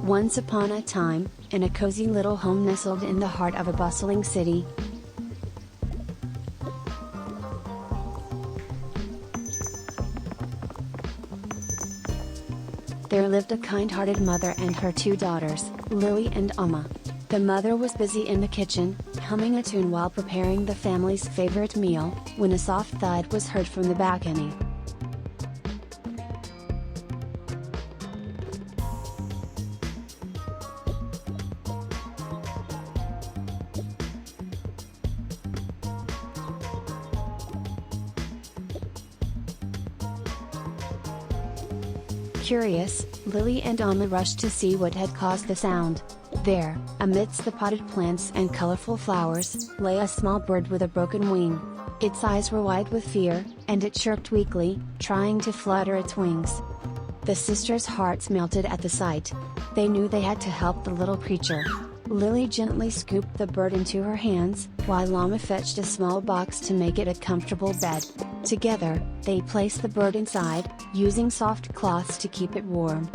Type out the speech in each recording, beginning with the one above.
Once upon a time, in a cozy little home nestled in the heart of a bustling city, there lived a kind-hearted mother and her two daughters, Lily and Amma. The mother was busy in the kitchen, humming a tune while preparing the family's favorite meal, when a soft thud was heard from the balcony. Curious, Lily and Amma rushed to see what had caused the sound. There, amidst the potted plants and colorful flowers, lay a small bird with a broken wing. Its eyes were wide with fear, and it chirped weakly, trying to flutter its wings. The sisters' hearts melted at the sight. They knew they had to help the little creature. Lily gently scooped the bird into her hands, while Amma fetched a small box to make it a comfortable bed. Together, they placed the bird inside, using soft cloths to keep it warm.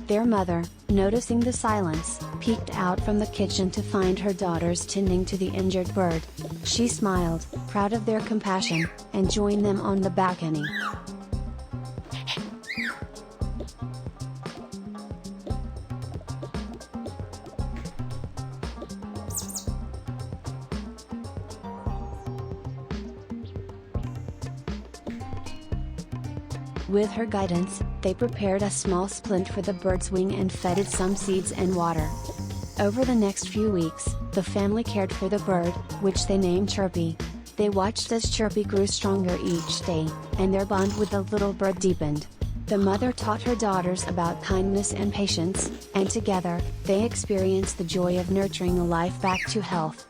Their mother, noticing the silence, peeked out from the kitchen to find her daughters tending to the injured bird. She smiled, proud of their compassion, and joined them on the balcony. With her guidance, they prepared a small splint for the bird's wing and fed it some seeds and water. Over the next few weeks, the family cared for the bird, which they named Chirpy. They watched as Chirpy grew stronger each day, and their bond with the little bird deepened. The mother taught her daughters about kindness and patience, and together, they experienced the joy of nurturing a life back to health.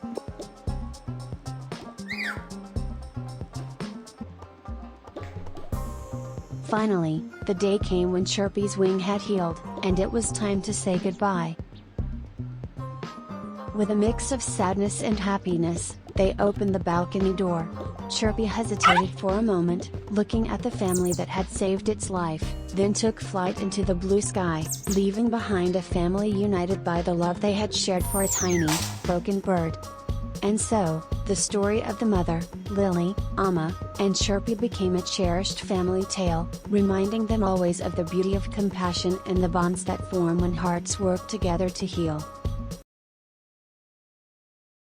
Finally, the day came when Chirpy's wing had healed, and it was time to say goodbye. With a mix of sadness and happiness, they opened the balcony door. Chirpy hesitated for a moment, looking at the family that had saved its life, then took flight into the blue sky, leaving behind a family united by the love they had shared for a tiny, broken bird. And so, the story of the mother, Lily, Amma, and Chirpy became a cherished family tale, reminding them always of the beauty of compassion and the bonds that form when hearts work together to heal.